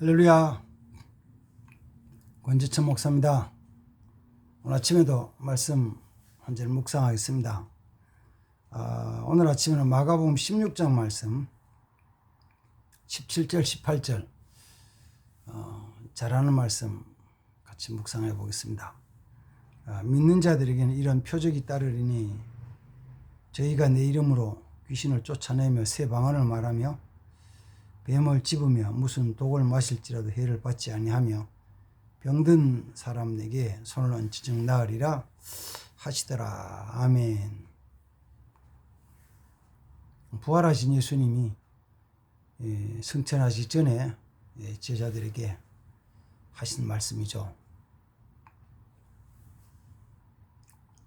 할렐루야, 권지천 목사입니다. 오늘 아침에도 말씀 한 절 묵상하겠습니다. 오늘 아침에는 마가복음 16장 말씀 17절 18절 잘하는 말씀 같이 묵상해 보겠습니다. 믿는 자들에게는 이런 표적이 따르리니 저희가 내 이름으로 귀신을 쫓아내며 새 방언을 말하며 뱀을 집으며 무슨 독을 마실지라도 해를 받지 아니하며 병든 사람에게 손을 얹지 즉 나으리라 하시더라. 아멘. 부활하신 예수님이 승천하시기 전에 제자들에게 하신 말씀이죠.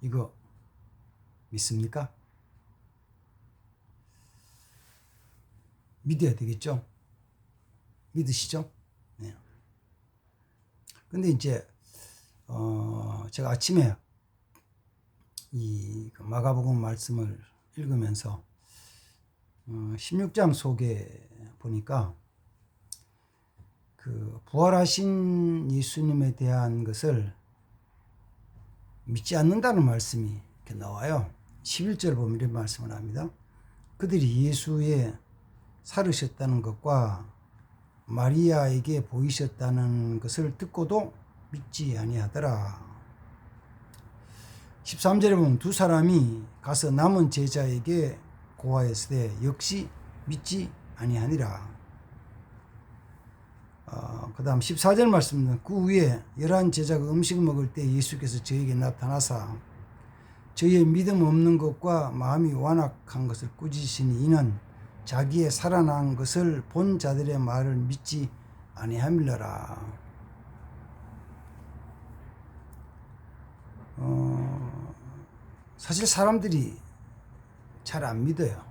이거 믿습니까? 믿어야 되겠죠? 믿으시죠? 네. 근데 이제 제가 아침에 이 마가복음 말씀을 읽으면서 16장 속에 보니까 그 부활하신 예수님에 대한 것을 믿지 않는다는 말씀이 이렇게 나와요. 11절 보면 이런 말씀을 합니다. 그들이 예수의 살으셨다는 것과 마리아에게 보이셨다는 것을 듣고도 믿지 아니하더라. 13절에 보면 두 사람이 가서 남은 제자에게 고하였으되 역시 믿지 아니하니라. 그 다음 14절 말씀은 그 후에 11 제자가 음식을 먹을 때 예수께서 저에게 나타나사 저희의 믿음 없는 것과 마음이 완악한 것을 꾸짖으시니 이는 자기의 살아난 것을 본 자들의 말을 믿지 아니함이러라. 사실 사람들이 잘 안 믿어요.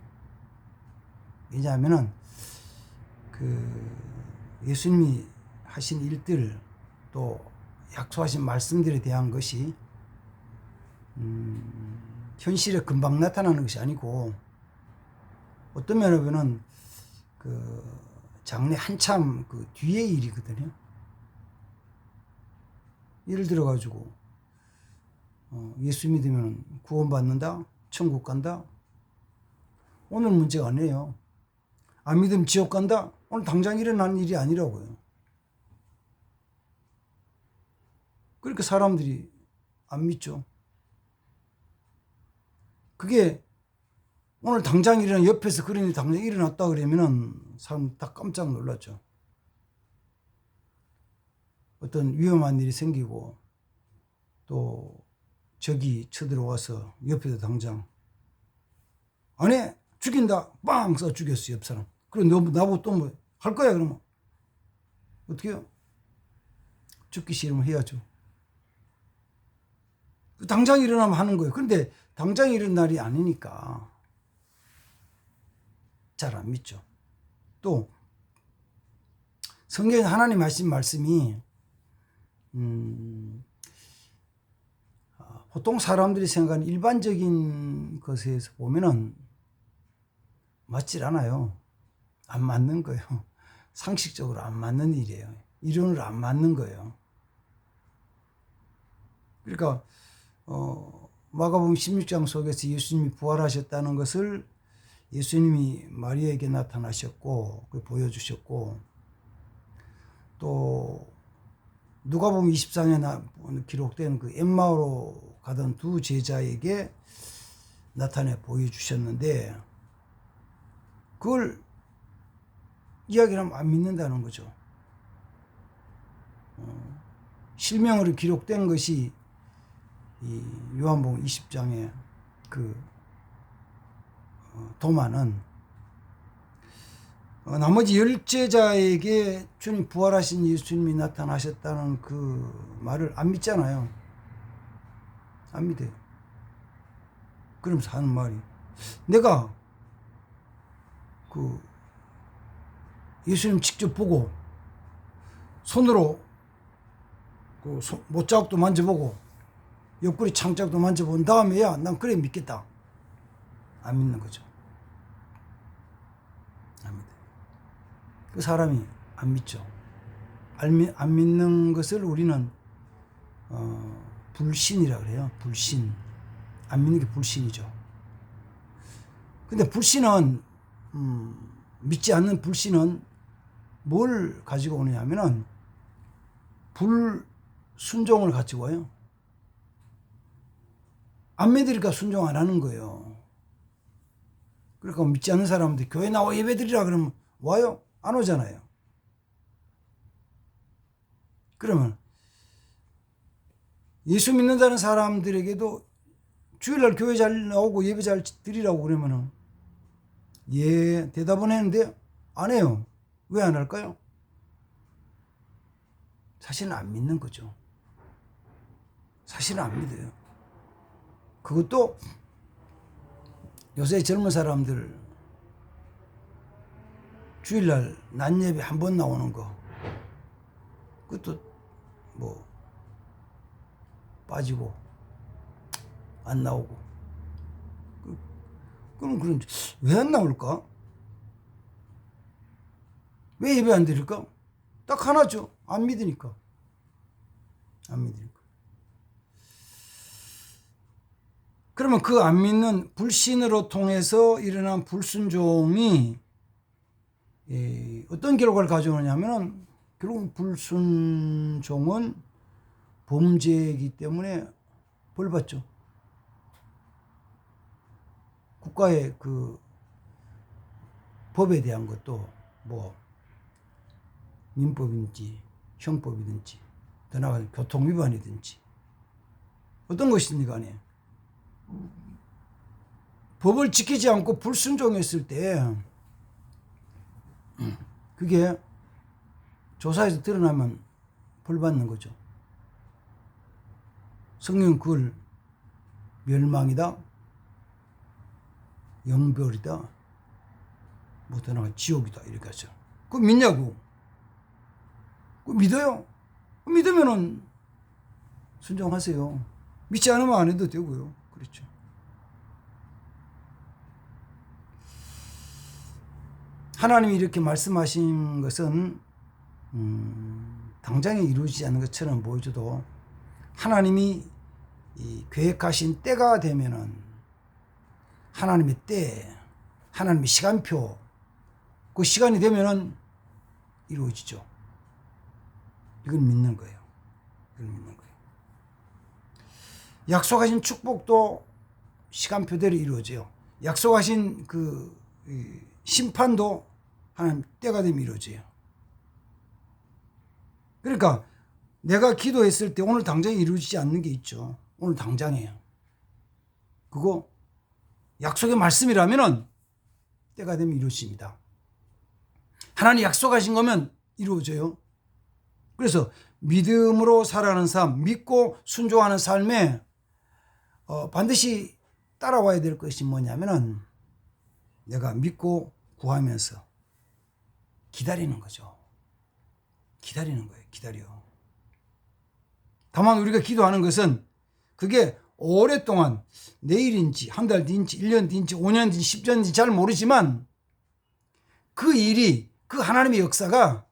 왜냐하면은 그 예수님이 하신 일들 또 약속하신 말씀들에 대한 것이 현실에 금방 나타나는 것이 아니고 어떤 면에 보면 그 장래 한참 그 뒤의 일이거든요. 예를 들어 가지고 예수 믿으면 구원받는다, 천국 간다. 오늘 문제가 아니에요. 안 믿으면 지옥 간다. 오늘 당장 일어나는 일이 아니라고요. 그러니까 사람들이 안 믿죠. 그게 오늘 당장 일어나 옆에서 그런 일이 당장 일어났다 그러면은 사람 다 깜짝 놀랐죠. 어떤 위험한 일이 생기고 또 적이 쳐들어와서 옆에서 당장 안 해! 죽인다! 빵! 써 죽였어 옆 사람. 그럼 나보고 또 뭐 할 거야 그러면 어떻게 해요? 죽기 싫으면 해야죠. 당장 일어나면 하는 거예요. 그런데 당장 일어난 날이 아니니까 잘 안 믿죠. 또 성경에 하나님 하신 말씀이 보통 사람들이 생각하는 일반적인 것에서 보면은 맞질 않아요. 안 맞는 거예요. 상식적으로 안 맞는 일이에요. 이론으로 안 맞는 거예요. 그러니까 마가복음 16장 속에서 예수님이 부활하셨다는 것을 예수님이 마리아에게 나타나셨고 보여주셨고 또 누가복음 24장에 기록된 그 엠마오로 가던 두 제자에게 나타내 보여주셨는데 그걸 이야기를 하면 안 믿는다는 거죠. 실명으로 기록된 것이 이 요한복음 20장에 그 도마는 나머지 10제자에게 주님 부활하신 예수님이 나타나셨다는 그 말을 안 믿잖아요. 안 믿어요. 그러면서 하는 말이 내가 그 예수님 직접 보고 손으로 그 못자국도 만져보고 옆구리 창자국도 만져본 다음에야 난 그래 믿겠다. 안 믿는 거죠. 안 믿어요. 그 사람이 안 믿죠. 안 믿는 것을 우리는 불신이라 그래요. 불신. 안 믿는 게 불신이죠. 근데 불신은 믿지 않는 불신은 뭘 가지고 오느냐 하면은 불순종을 가지고 와요. 안 믿으니까 순종 안 하는 거예요. 그러니까 믿지 않는 사람한테 교회 나와 예배드리라 그러면 와요? 안 오잖아요. 그러면 예수 믿는다는 사람들에게도 주일날 교회 잘 나오고 예배 잘 드리라고 그러면은 예 대답은 했는데 안 해요. 왜 안 할까요? 사실은 안 믿는 거죠. 사실은 안 믿어요. 그것도 요새 젊은 사람들 주일날 낮 예배 한 번 나오는 거 그것도 뭐 빠지고 안 나오고 그럼 왜 안 나올까? 왜 예배 안 드릴까? 딱 하나죠. 안 믿으니까. 안 믿으니까. 그러면 그 안 믿는 불신으로 통해서 일어난 불순종이 어떤 결과를 가져오냐면은 결국 불순종은 범죄이기 때문에 벌 받죠. 국가의 그 법에 대한 것도 뭐 민법인지 형법이든지 더 나아가 교통위반이든지 어떤 것이든지 간에 법을 지키지 않고 불순종했을 때 그게 조사에서 드러나면 벌 받는 거죠. 성경 그걸 멸망이다, 영별이다, 뭐 더 나아가 지옥이다 이렇게 하죠. 그거 믿냐고? 그거 믿어요? 믿으면은 순종하세요. 믿지 않으면 안 해도 되고요. 그렇죠. 하나님이 이렇게 말씀하신 것은 당장에 이루어지지 않는 것처럼 보여줘도 하나님이 계획하신 때가 되면은 하나님의 때, 하나님의 시간표, 그 시간이 되면은 이루어지죠. 이건 믿는 거예요. 이건 믿는 거예요. 약속하신 축복도 시간표대로 이루어져요. 약속하신 그 심판도 하나님 때가 되면 이루어져요. 그러니까 내가 기도했을 때 오늘 당장에 이루어지지 않는 게 있죠. 오늘 당장이에요. 그거 약속의 말씀이라면은 때가 되면 이루어집니다. 하나님 약속하신 거면 이루어져요. 그래서 믿음으로 살아가는 삶, 믿고 순종하는 삶에 반드시 따라와야 될 것이 뭐냐면은 내가 믿고 구하면서 기다리는 거죠. 기다리는 거예요. 기다려. 다만 우리가 기도하는 것은 그게 오랫동안 내일인지 한 달 뒤인지 1년 뒤인지 5년 뒤인지 10년 뒤인지 잘 모르지만 그 일이 그 하나님의 역사가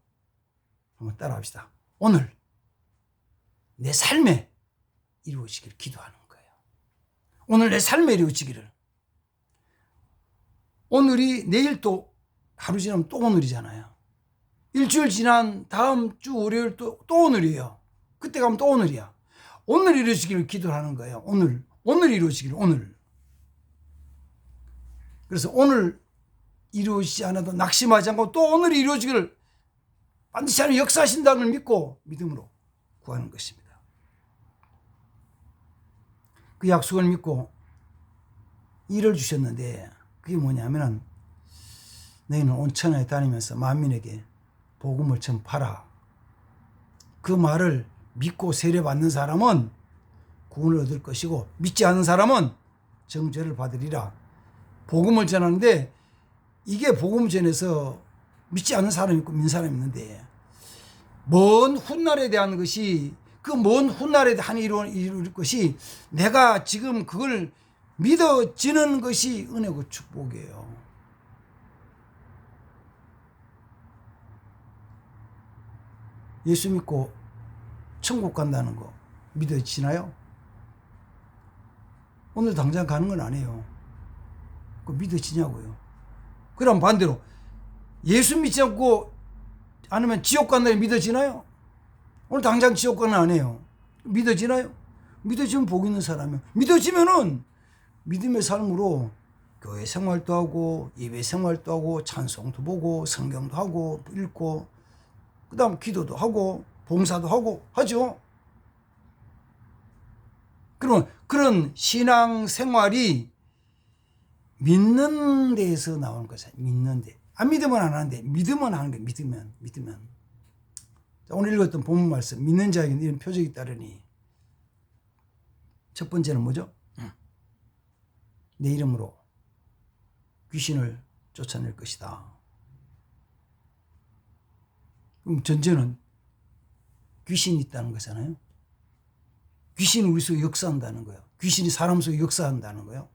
한번 따라합시다. 오늘 내 삶에 이루어지기를 기도하는 거예요. 오늘 내 삶에 이루어지기를. 오늘이 내일 또 하루 지나면 또 오늘이잖아요. 일주일 지난 다음 주 월요일 또 오늘이에요. 그때 가면 또 오늘이야. 오늘 이루어지기를 기도하는 거예요. 오늘 이루어지기를 오늘. 그래서 오늘 이루어지지 않아도 낙심하지 않고 또 오늘 이루어지기를 반드시 하나님 역사하신다는 걸 믿고 믿음으로 구하는 것입니다. 그 약속을 믿고 일을 주셨는데 그게 뭐냐면은 너희는 온 천하에 다니면서 만민에게 복음을 전파하라. 그 말을 믿고 세례받는 사람은 구원을 얻을 것이고 믿지 않는 사람은 정죄를 받으리라. 복음을 전하는데 이게 복음 전해서 믿지 않는 사람이 있고 믿는 사람이 있는데 먼 훗날에 대한 것이 그 먼 훗날에 한이 이룰 것이 내가 지금 그걸 믿어지는 것이 은혜고 축복이에요. 예수 믿고 천국 간다는 거 믿어지나요? 오늘 당장 가는 건 아니에요. 그 믿어지냐고요. 그럼 반대로 예수 믿지 않으면 지옥 간다는 게 믿어지나요? 오늘 당장 지옥 가는 안 해요. 믿어지나요? 믿어지면 복 있는 사람이에요. 믿어지면은 믿음의 삶으로 교회 생활도 하고 예배 생활도 하고 찬송도 보고 성경도 하고 읽고 그 다음 기도도 하고 봉사도 하고 하죠. 그러면 그런 신앙 생활이 믿는 데에서 나오는 것이야. 믿는 데. 안 믿으면 안 하는데 믿으면 하는 게 믿으면. 자, 오늘 읽었던 본문 말씀 믿는 자에게는 이런 표적이 따르니 첫 번째는 뭐죠? 내 이름으로 귀신을 쫓아낼 것이다. 그럼 전제는 귀신이 있다는 거잖아요. 귀신이 우리 속에 역사한다는 거예요. 귀신이 사람 속에 역사한다는 거예요.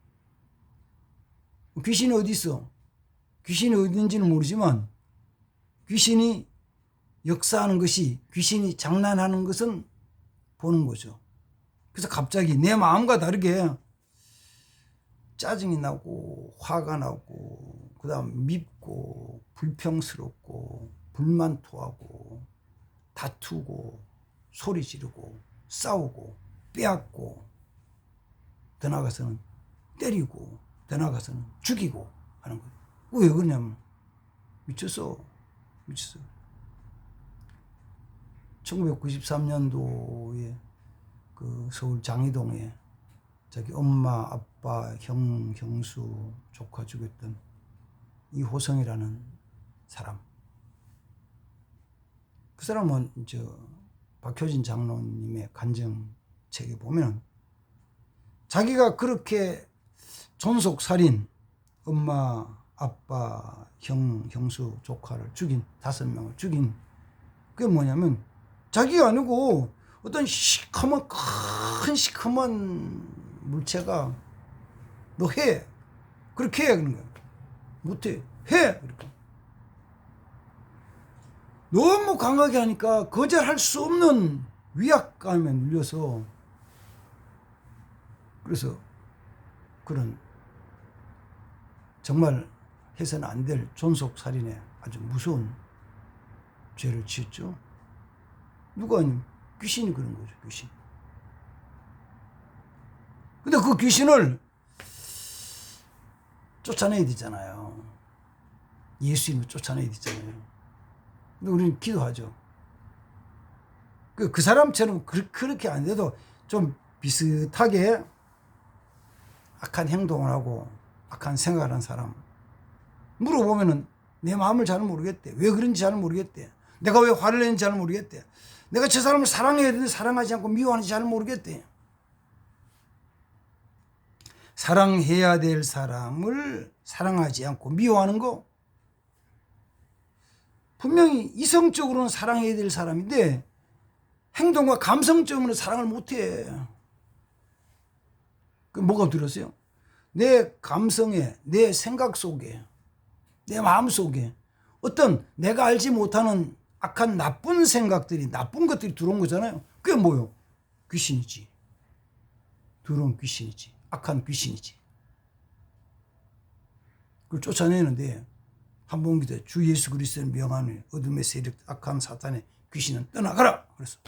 귀신이 어디 있어? 귀신이 어디 있는지는 모르지만 귀신이 역사하는 것이 귀신이 장난하는 것은 보는 거죠. 그래서 갑자기 내 마음과 다르게 짜증이 나고 화가 나고 그 다음 밉고 불평스럽고 불만 토하고 다투고 소리 지르고 싸우고 빼앗고 더 나아가서는 때리고 더 나아가서는 죽이고 하는 거예요. 왜 그러냐면 미쳤어. 1993년도에 그 서울 장이동에 자기 엄마, 아빠, 형수, 조카 죽였던 이호성이라는 사람. 그 사람은 박효진 장로님의 간증책에 보면 자기가 그렇게 존속살인, 엄마, 아빠, 형수, 조카를 죽인 5명을 죽인 그게 뭐냐면 자기가 아니고 어떤 큰 시커먼 물체가 너 해. 그렇게 해. 그런 거야. 못해. 해. 그러니까. 너무 강하게 하니까 거절할 수 없는 위압감에 눌려서 그래서 그런 정말 해서는 안 될 존속살인에 아주 무서운 죄를 지었죠. 누가 아니면 귀신이 그런 거죠. 귀신. 근데 그 귀신을 쫓아내야 되잖아요. 예수 이름으로 쫓아내야 되잖아요. 근데 우리는 기도하죠. 그 사람처럼 그렇게 안 돼도 좀 비슷하게 악한 행동을 하고 악한 생각을 하는 사람 물어보면은 내 마음을 잘 모르겠대. 왜 그런지 잘 모르겠대. 내가 왜 화를 내는지 잘 모르겠대. 내가 저 사람을 사랑해야 되는데 사랑하지 않고 미워하는지 잘 모르겠대. 사랑해야 될 사람을 사랑하지 않고 미워하는 거 분명히 이성적으로는 사랑해야 될 사람인데 행동과 감성적으로 사랑을 못해. 그 뭐가 들었어요? 내 감성에, 내 생각 속에, 내 마음 속에 어떤 내가 알지 못하는 악한 나쁜 생각들이, 나쁜 것들이 들어온 거잖아요. 그게 뭐예요? 귀신이지. 들어온 귀신이지. 악한 귀신이지. 그걸 쫓아내는데 한번 기도 주 예수 그리스도의 명하는 어둠의 세력 악한 사탄의 귀신은 떠나가라. 그래서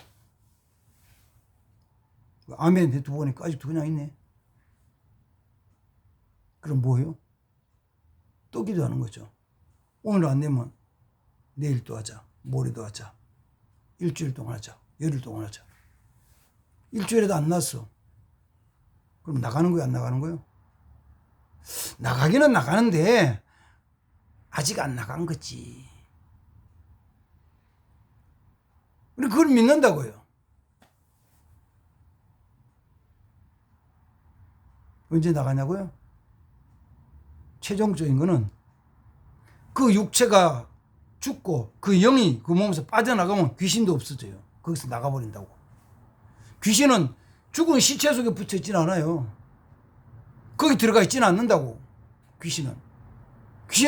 아멘 대두 보니까 아직도 그냥 있네. 그럼 뭐예요? 또 기도하는 거죠. 오늘 안 되면 내일 또 하자. 모레도 하자. 일주일 동안 하자. 열흘 동안 하자. 일주일에도 안 났어. 그럼 나가는 거야, 안 나가는 거예요? 나가기는 나가는데 아직 안 나간 거지. 우리 그걸 믿는다고요. 언제 나가냐고요? 최종적인 거는 그 육체가 죽고 그 영이 그 몸에서 빠져나가면 귀신도 없어져요. 거기서 나가버린다고. 귀신은 죽은 시체 속에 붙어있지는 않아요. 거기 들어가 있지는 않는다고. 귀신은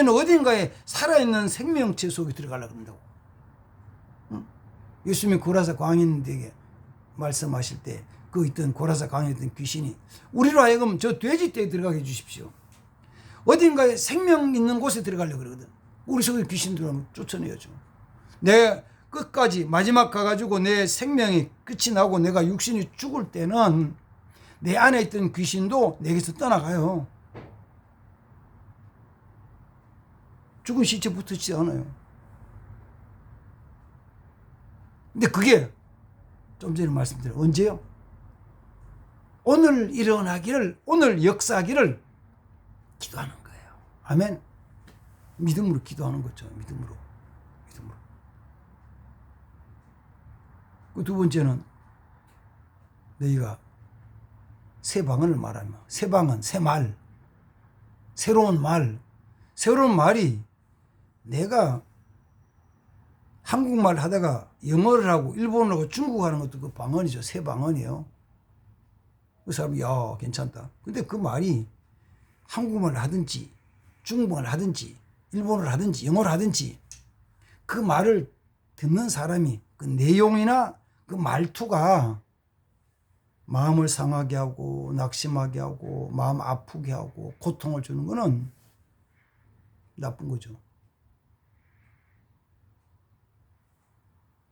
어딘가에 살아있는 생명체 속에 들어가려고 한다고. 응? 예수님이 고라사 광인에게 말씀하실 때 그 있던 고라사 광인에 있던 귀신이 우리로 하여금 저 돼지떼에 들어가게 해주십시오. 어딘가에 생명 있는 곳에 들어가려고 그러거든. 우리 속에 귀신 들어가면 쫓아내야죠. 내 끝까지 마지막 가가지고 내 생명이 끝이 나고 내가 육신이 죽을 때는 내 안에 있던 귀신도 내게서 떠나가요. 죽은 시체 붙지 않아요. 근데 그게 좀 전에 말씀드린 언제요? 오늘 일어나기를, 오늘 역사하기를 기도하는 거예요. 아멘. 믿음으로 기도하는 거죠. 믿음으로. 그 두 번째는 너희가 새 방언을 말하며, 새 방언, 새 말, 새로운 말이 내가 한국말 하다가 영어를 하고 일본어를 하고 중국어 하는 것도 그 방언이죠. 새 방언이에요. 그 사람이 야 괜찮다. 근데 그 말이 한국말을 하든지 중국어를 하든지 일본어를 하든지 영어를 하든지 그 말을 듣는 사람이 그 내용이나 그 말투가 마음을 상하게 하고 낙심하게 하고 마음 아프게 하고 고통을 주는 거는 나쁜 거죠.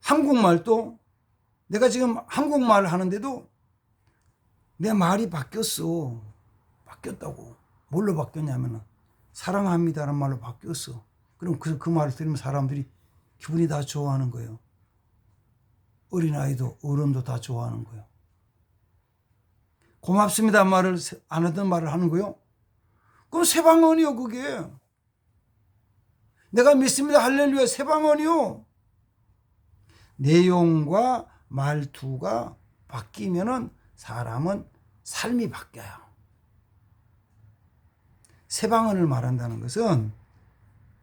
한국말도 내가 지금 한국말 하는데도 내 말이 바뀌었어. 바뀌었다고. 뭘로 바뀌었냐면 사랑합니다라는 말로 바뀌었어. 그럼 그 말을 들으면 사람들이 기분이 다 좋아하는 거예요. 어린아이도 어른도 다 좋아하는 거예요. 고맙습니다 말을 안 하던 말을 하는 거예요. 그럼 새 방언이요 그게. 내가 믿습니다 할렐루야 새 방언이요. 내용과 말투가 바뀌면은 사람은 삶이 바뀌어요. 새 방언을 말한다는 것은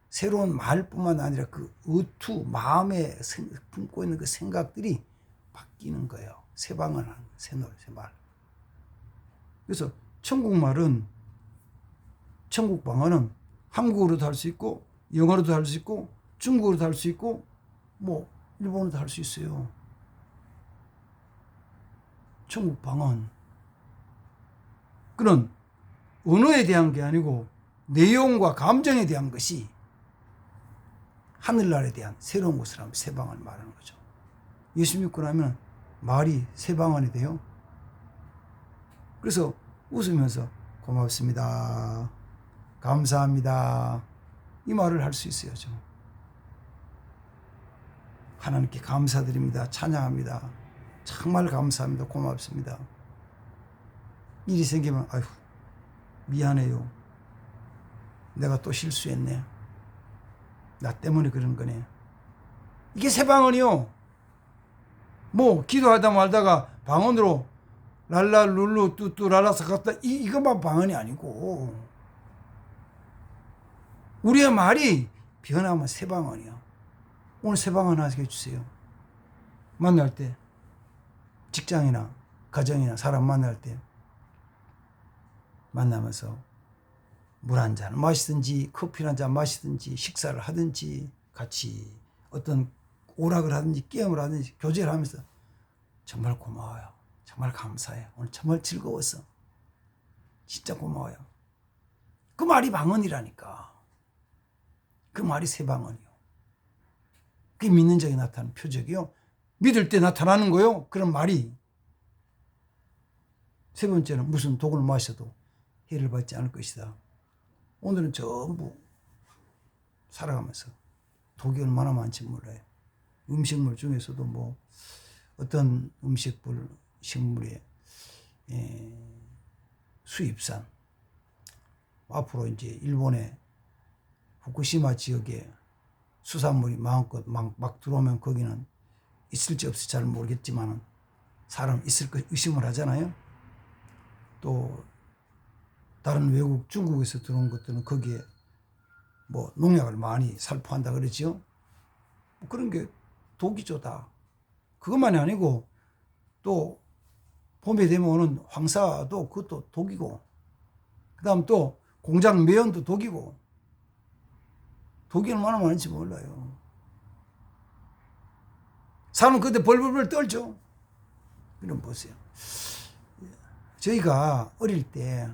새로운 말뿐만 아니라 그 의투, 마음에 품고 있는 그 생각들이 바뀌는 거예요. 새 방언을 하는 거예요. 새 노래, 새 말. 그래서 천국 방언은 한국어로도 할 수 있고 영어로도 할 수 있고 중국어로도 할 수 있고 뭐 일본어도 할 수 있어요. 천국 방언. 그런 언어에 대한 게 아니고 내용과 감정에 대한 것이 하늘나라에 대한 새로운 것을 하면 새 방언을 말하는 거죠. 예수 믿고 나면 말이 새 방언이 돼요. 그래서 웃으면서 고맙습니다. 감사합니다. 이 말을 할 수 있어요. 저. 하나님께 감사드립니다. 찬양합니다. 정말 감사합니다. 고맙습니다. 일이 생기면 아휴 미안해요. 내가 또 실수했네. 나 때문에 그런 거네. 이게 새 방언이요. 뭐 기도하다 말다가 방언으로 랄라 룰루 뚜뚜 랄라사 갔다 이것만 방언이 아니고 우리의 말이 변하면 새 방언이요. 오늘 새 방언 하나 해주세요. 만날 때 직장이나 가정이나 사람 만날 때 만나면서 물 한 잔 마시든지 커피 한 잔 마시든지 식사를 하든지 같이 어떤 오락을 하든지 게임을 하든지 교제를 하면서 정말 고마워요. 정말 감사해요. 오늘 정말 즐거웠어. 진짜 고마워요. 그 말이 방언이라니까. 그 말이 새 방언이요. 그게 믿는 자에게 나타나는 표적이요. 믿을 때 나타나는 거요. 그런 말이. 세 번째는 무슨 독을 마셔도 해를 받지 않을 것이다. 오늘은 전부 살아가면서 독이 얼마나 많지 몰라요. 음식물 중에서도 뭐 어떤 음식물 식물의 수입산 앞으로 이제 일본의 후쿠시마 지역에 수산물이 마음껏 막 들어오면 거기는 있을지 없을지 잘 모르겠지만 사람 있을 것 의심을 하잖아요. 또 다른 외국 중국에서 들어온 것들은 거기에 뭐 농약을 많이 살포한다 그러죠. 그런 게 독이죠 다. 그것만이 아니고 또 봄에 되면 오는 황사도 그것도 독이고 그 다음 또 공장 매연도 독이고 독이 얼마나 많은지 몰라요. 사람은 그때 벌벌벌 떨죠. 그럼 보세요. 저희가 어릴 때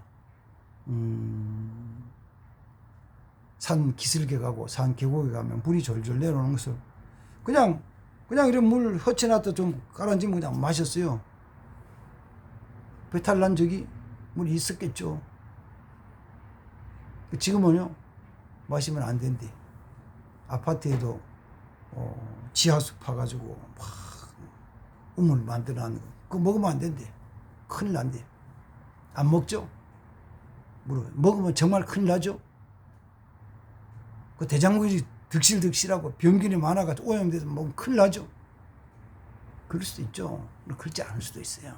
산 기슭에 가고 산 계곡에 가면 물이 졸졸 내려오는 것을 그냥 이런 물 허치나도 좀 가라앉으면 그냥 마셨어요. 배탈 난 적이 물이 있었겠죠. 지금은요, 마시면 안 된대. 아파트에도 지하수 파가지고 막 우물 만들어놨는 거 그거 먹으면 안 된대. 큰일 난대. 안 먹죠? 먹으면 정말 큰일 나죠? 그 대장균이 득실득실하고 병균이 많아가지고 오염돼서 먹으면 큰일 나죠? 그럴 수도 있죠. 그렇지 않을 수도 있어요.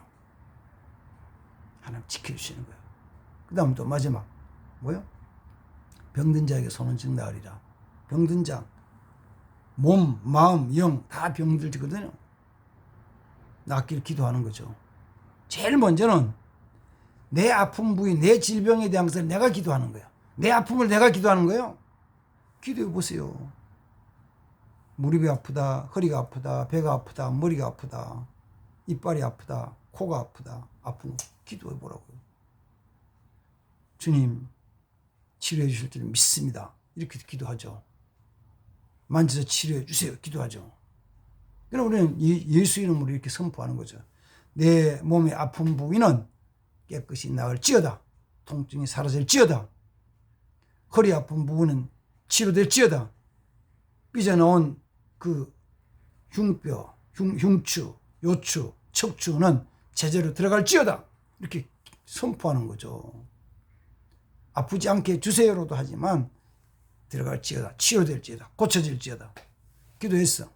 하나님 지켜주시는 거예요. 그 다음 또 마지막 뭐요? 병든 자에게 손은 증나으리라. 병든 자 몸, 마음, 영 다 병들거든요. 낫기를 기도하는 거죠. 제일 먼저는 내 아픈 부위, 내 질병에 대한 것을 내가 기도하는 거야. 내 아픔을 내가 기도하는 거예요. 기도해 보세요. 무릎이 아프다, 허리가 아프다, 배가 아프다, 머리가 아프다, 이빨이 아프다, 코가 아프다, 아픈 거 기도해 보라고요. 주님 치료해 주실 줄 믿습니다. 이렇게 기도하죠. 만져서 치료해 주세요. 기도하죠. 그럼 우리는 예수 이름으로 이렇게 선포하는 거죠. 내 몸의 아픈 부위는 깨끗이 나을지어다. 통증이 사라질지어다. 허리 아픈 부분은 치료될지어다. 삐져나온 그 흉뼈, 흉추, 요추, 척추는 제대로 들어갈지어다. 이렇게 선포하는 거죠. 아프지 않게 해주세요로도 하지만 들어갈지어다. 치료될지어다. 고쳐질지어다. 기도했어.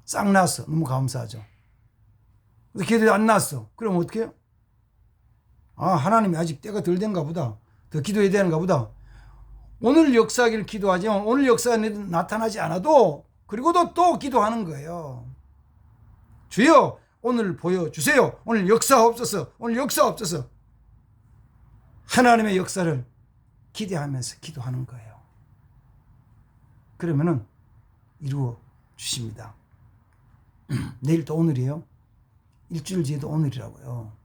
싹 났어. 너무 감사하죠. 근데 기도가 안 났어. 그럼 어떻게 해요? 아, 하나님이 아직 때가 덜 된가 보다. 더 기도해야 되는가 보다. 오늘 역사하기를 기도하지만 오늘 역사가 나타나지 않아도 그리고도 또 기도하는 거예요. 주여 오늘 보여주세요. 오늘 역사 없어서 오늘 역사 없어서 하나님의 역사를 기대하면서 기도하는 거예요. 그러면은 이루어 주십니다. 내일 또 오늘이에요. 일주일 뒤에도 오늘이라고요.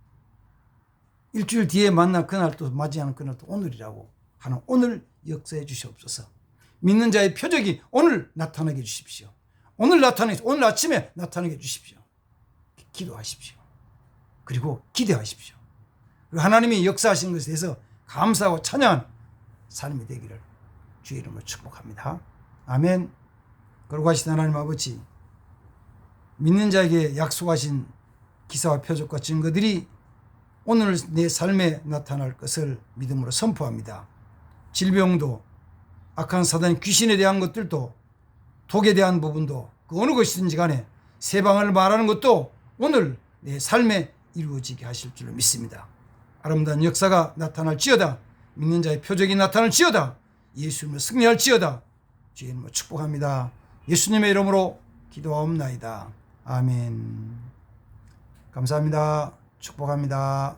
일주일 뒤에 만날 그날 또 맞이하는 그날 또 오늘이라고 하는 오늘 역사해 주시옵소서. 믿는 자의 표적이 오늘 나타나게 해 주십시오. 오늘 아침에 나타나게 해 주십시오. 기도하십시오. 그리고 기대하십시오. 그리고 하나님이 역사하시는 것에 대해서 감사하고 찬양하는 삶이 되기를 주의 이름으로 축복합니다. 아멘. 거룩하신 하나님 아버지, 믿는 자에게 약속하신 기사와 표적과 증거들이 오늘 내 삶에 나타날 것을 믿음으로 선포합니다. 질병도 악한 사단 귀신에 대한 것들도 독에 대한 부분도 그 어느 것이든지 간에 새 방을 말하는 것도 오늘 내 삶에 이루어지게 하실 줄로 믿습니다. 아름다운 역사가 나타날지어다. 믿는 자의 표적이 나타날지어다. 예수님을 승리할지어다. 주의 이름으로 축복합니다. 예수님의 이름으로 기도하옵나이다. 아멘. 감사합니다. 축복합니다.